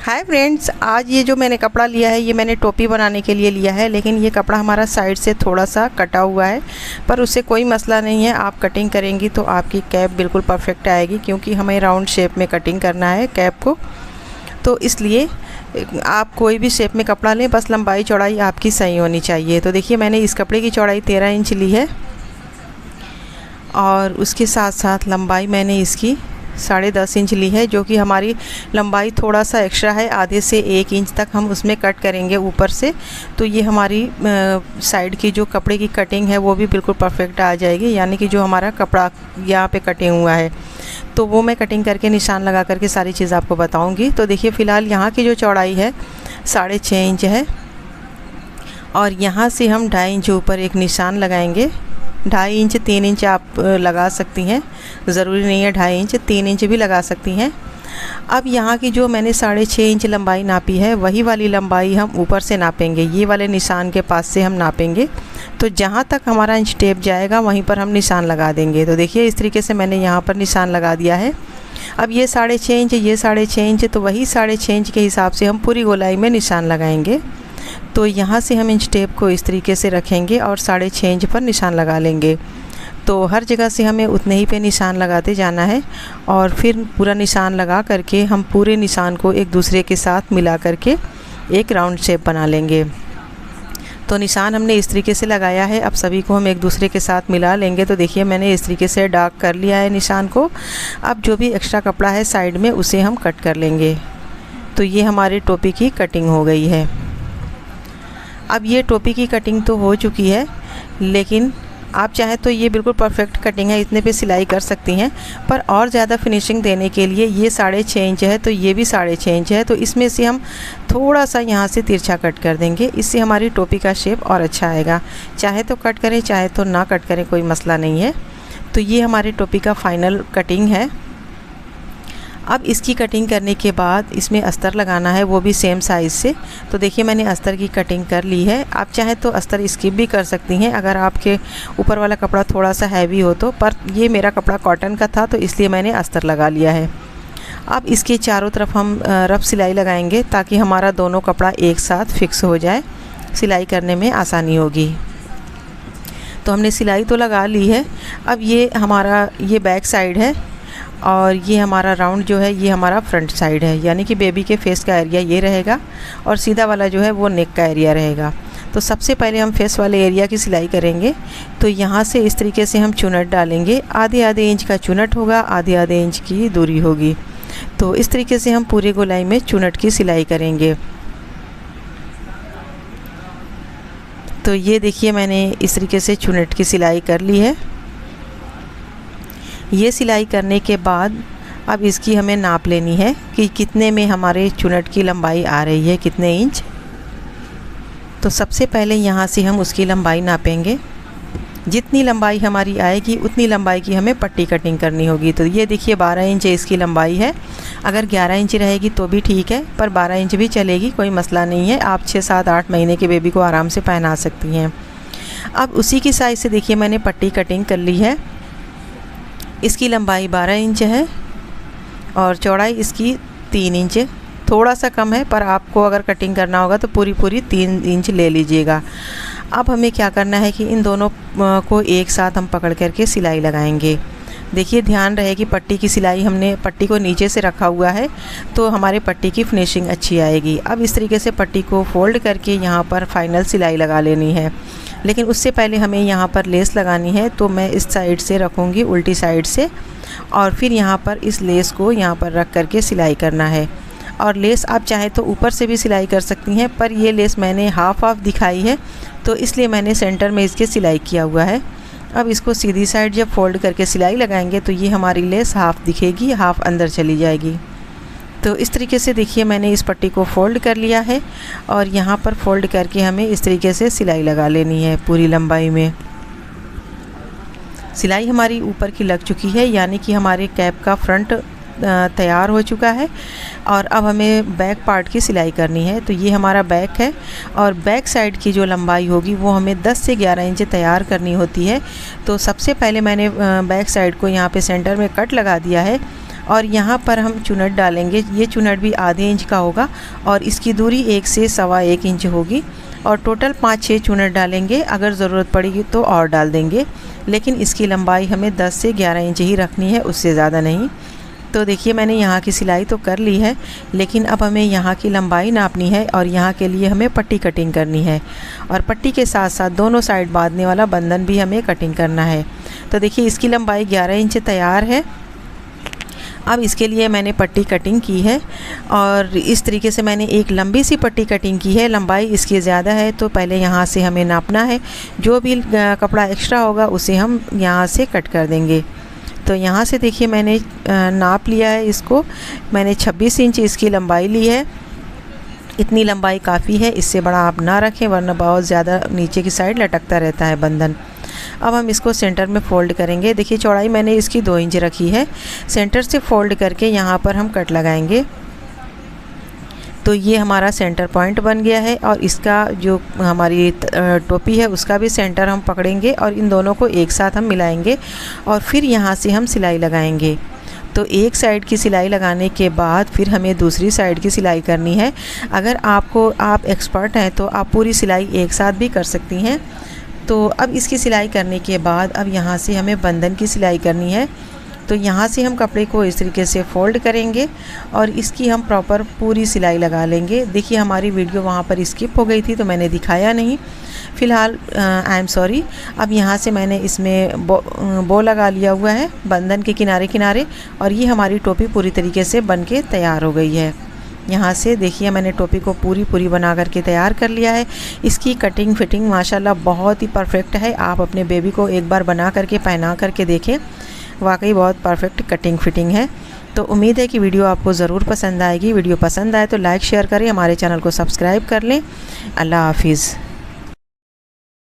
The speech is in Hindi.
हाय फ्रेंड्स, आज ये जो मैंने कपड़ा लिया है ये मैंने टोपी बनाने के लिए लिया है। लेकिन ये कपड़ा हमारा साइड से थोड़ा सा कटा हुआ है, पर उससे कोई मसला नहीं है। आप कटिंग करेंगी तो आपकी कैप बिल्कुल परफेक्ट आएगी, क्योंकि हमें राउंड शेप में कटिंग करना है कैप को। तो इसलिए आप कोई भी शेप में कपड़ा लें, बस लंबाई चौड़ाई आपकी सही होनी चाहिए। तो देखिए, मैंने इस कपड़े की चौड़ाई 13 इंच ली है और उसके साथ साथ लंबाई मैंने इसकी 10.5 इंच ली है, जो कि हमारी लंबाई थोड़ा सा एक्स्ट्रा है। आधे से 1 इंच तक हम उसमें कट करेंगे ऊपर से, तो ये हमारी साइड की जो कपड़े की कटिंग है वो भी बिल्कुल परफेक्ट आ जाएगी। यानी कि जो हमारा कपड़ा यहाँ पे कटिंग हुआ है तो वो मैं कटिंग करके निशान लगा करके सारी चीज़ आपको बताऊँगी। तो देखिए, फ़िलहाल यहाँ की जो चौड़ाई है 6.5 इंच है और यहाँ से हम 2.5 इंच ऊपर एक निशान लगाएंगे। 2.5 इंच 3 इंच आप लगा सकती हैं, ज़रूरी नहीं है 2.5 इंच, 3 इंच भी लगा सकती हैं। अब यहाँ की जो मैंने 6.5 इंच लंबाई नापी है वही वाली लंबाई हम ऊपर से नापेंगे। ये वाले निशान के पास से हम नापेंगे, तो जहाँ तक हमारा इंच टेप जाएगा वहीं पर हम निशान लगा देंगे। तो देखिए, इस तरीके से मैंने यहाँ पर निशान लगा दिया है। अब ये 6.5 इंच, ये 6.5 इंच, तो वही 6.5 इंच के हिसाब से हम पूरी गोलाई में निशान लगाएंगे। तो यहाँ से हम इंच टेप को इस तरीके से रखेंगे और 6.5 इंच पर निशान लगा लेंगे। तो हर जगह से हमें उतने ही पे निशान लगाते जाना है और फिर पूरा निशान लगा करके हम पूरे निशान को एक दूसरे के साथ मिला करके एक राउंड शेप बना लेंगे। तो निशान हमने इस तरीके से लगाया है। अब सभी को हम एक दूसरे के साथ मिला लेंगे। तो देखिए, मैंने इस तरीके से डार्क कर लिया है निशान को। अब जो भी एक्स्ट्रा कपड़ा है साइड में उसे हम कट कर लेंगे। तो ये हमारी टोपी की कटिंग हो गई है। अब ये टोपी की कटिंग तो हो चुकी है, लेकिन आप चाहे तो ये बिल्कुल परफेक्ट कटिंग है, इतने पे सिलाई कर सकती हैं। पर और ज़्यादा फिनिशिंग देने के लिए ये 6.5 इंच है, तो ये भी 6.5 इंच है, तो इसमें से हम थोड़ा सा यहाँ से तिरछा कट कर देंगे। इससे हमारी टोपी का शेप और अच्छा आएगा। चाहे तो कट करें, चाहे तो ना कट करें, कोई मसला नहीं है। तो ये हमारी टोपी का फाइनल कटिंग है। अब इसकी कटिंग करने के बाद इसमें अस्तर लगाना है, वो भी सेम साइज़ से। तो देखिए, मैंने अस्तर की कटिंग कर ली है। आप चाहे तो अस्तर स्किप भी कर सकती हैं अगर आपके ऊपर वाला कपड़ा थोड़ा सा हैवी हो तो, पर ये मेरा कपड़ा कॉटन का था तो इसलिए मैंने अस्तर लगा लिया है। अब इसके चारों तरफ हम रफ सिलाई लगाएंगे ताकि हमारा दोनों कपड़ा एक साथ फिक्स हो जाए, सिलाई करने में आसानी होगी। तो हमने सिलाई तो लगा ली है। अब ये हमारा ये बैक साइड है और ये हमारा राउंड जो है ये हमारा फ्रंट साइड है, यानी कि बेबी के फेस का एरिया ये रहेगा और सीधा वाला जो है वो नेक का एरिया रहेगा। तो सबसे पहले हम फेस वाले एरिया की सिलाई करेंगे। तो यहाँ से इस तरीके से हम चुनट डालेंगे। आधे इंच का चुनट होगा, आधे इंच की दूरी होगी। तो इस तरीके से हम पूरे गोलाई में चुनट की सिलाई करेंगे। तो ये देखिए, मैंने इस तरीके से चुनट की सिलाई कर ली है। ये सिलाई करने के बाद अब इसकी हमें नाप लेनी है कि कितने में हमारे चुनट की लंबाई आ रही है, कितने इंच। तो सबसे पहले यहाँ से हम उसकी लंबाई नापेंगे। जितनी लंबाई हमारी आएगी उतनी लंबाई की हमें पट्टी कटिंग करनी होगी। तो ये देखिए, 12 इंच इसकी लंबाई है। अगर 11 इंच रहेगी तो भी ठीक है, पर 12 इंच भी चलेगी, कोई मसला नहीं है। आप 6, 7, 8 महीने के बेबी को आराम से पहना सकती हैं। अब उसी की साइज़ से देखिए, मैंने पट्टी कटिंग कर ली है। इसकी लंबाई 12 इंच है और चौड़ाई इसकी 3 इंच है। थोड़ा सा कम है, पर आपको अगर कटिंग करना होगा तो पूरी 3 इंच ले लीजिएगा। अब हमें क्या करना है कि इन दोनों को एक साथ हम पकड़ करके सिलाई लगाएंगे। देखिए, ध्यान रहे कि पट्टी की सिलाई हमने पट्टी को नीचे से रखा हुआ है, तो हमारे पट्टी की फिनिशिंग अच्छी आएगी। अब इस तरीके से पट्टी को फोल्ड करके यहाँ पर फाइनल सिलाई लगा लेनी है। लेकिन उससे पहले हमें यहाँ पर लेस लगानी है, तो मैं इस साइड से रखूँगी, उल्टी साइड से, और फिर यहाँ पर इस लेस को यहाँ पर रख करके सिलाई करना है। और लेस आप चाहे तो ऊपर से भी सिलाई कर सकती हैं, पर ये लेस मैंने हाफ दिखाई है तो इसलिए मैंने सेंटर में इसके सिलाई किया हुआ है। अब इसको सीधी साइड जब फोल्ड करके सिलाई लगाएंगे तो ये हमारी लेस हाफ दिखेगी, हाफ अंदर चली जाएगी। तो इस तरीके से देखिए, मैंने इस पट्टी को फ़ोल्ड कर लिया है और यहाँ पर फ़ोल्ड करके हमें इस तरीके से सिलाई लगा लेनी है। पूरी लंबाई में सिलाई हमारी ऊपर की लग चुकी है, यानी कि हमारे कैप का फ्रंट तैयार हो चुका है। और अब हमें बैक पार्ट की सिलाई करनी है। तो ये हमारा बैक है और बैक साइड की जो लंबाई होगी वो हमें 10 से 11 इंच तैयार करनी होती है। तो सबसे पहले मैंने बैक साइड को यहाँ पे सेंटर में कट लगा दिया है और यहाँ पर हम चुनट डालेंगे। ये चुनट भी आधे इंच का होगा और इसकी दूरी 1 से 1.25 इंच होगी और टोटल 5-6 चुनट डालेंगे। अगर ज़रूरत पड़ेगी तो और डाल देंगे, लेकिन इसकी लंबाई हमें 10 से 11 इंच ही रखनी है, उससे ज़्यादा नहीं। तो देखिए मैंने यहाँ की सिलाई तो कर ली है, लेकिन अब हमें यहाँ की लंबाई नापनी है और यहाँ के लिए हमें पट्टी कटिंग करनी है और पट्टी के साथ साथ दोनों साइड बांधने वाला बंधन भी हमें कटिंग करना है। तो देखिए इसकी लंबाई 11 इंच तैयार है। अब इसके लिए मैंने पट्टी कटिंग की है और इस तरीके से मैंने एक लंबी सी पट्टी कटिंग की है। लंबाई इसकी ज़्यादा है तो पहले यहाँ से हमें नापना है, जो भी कपड़ा एक्स्ट्रा होगा उसे हम यहाँ से कट कर देंगे। तो यहाँ से देखिए मैंने नाप लिया है इसको, मैंने 26 इंच इसकी लंबाई ली है। इतनी लंबाई काफ़ी है, इससे बड़ा आप ना रखें वरना बहुत ज़्यादा नीचे की साइड लटकता रहता है बंधन। अब हम इसको सेंटर में फ़ोल्ड करेंगे। देखिए चौड़ाई मैंने इसकी 2 इंच रखी है। सेंटर से फ़ोल्ड करके यहाँ पर हम कट लगाएंगे। तो ये हमारा सेंटर पॉइंट बन गया है और इसका जो हमारी टोपी है उसका भी सेंटर हम पकड़ेंगे और इन दोनों को एक साथ हम मिलाएंगे और फिर यहाँ से हम सिलाई लगाएंगे। तो एक साइड की सिलाई लगाने के बाद फिर हमें दूसरी साइड की सिलाई करनी है। अगर आप एक्सपर्ट हैं तो आप पूरी सिलाई एक साथ भी कर सकती हैं। तो अब इसकी सिलाई करने के बाद अब यहाँ से हमें बंधन की सिलाई करनी है। तो यहाँ से हम कपड़े को इस तरीके से फ़ोल्ड करेंगे और इसकी हम प्रॉपर पूरी सिलाई लगा लेंगे। देखिए हमारी वीडियो वहाँ पर स्किप हो गई थी तो मैंने दिखाया नहीं, फ़िलहाल आई एम सॉरी। अब यहाँ से मैंने इसमें बो लगा लिया हुआ है बंधन के किनारे किनारे और ये हमारी टोपी पूरी तरीके से बन के तैयार हो गई है। यहाँ से देखिए मैंने टोपी को पूरी बना करके तैयार कर लिया है। इसकी कटिंग फिटिंग माशाल्लाह बहुत ही परफेक्ट है। आप अपने बेबी को एक बार बना करके पहना करके देखें, वाकई बहुत परफेक्ट कटिंग फिटिंग है। तो उम्मीद है कि वीडियो आपको ज़रूर पसंद आएगी। वीडियो पसंद आए तो लाइक शेयर करें, हमारे चैनल को सब्सक्राइब कर लें। अल्लाह हाफिज़।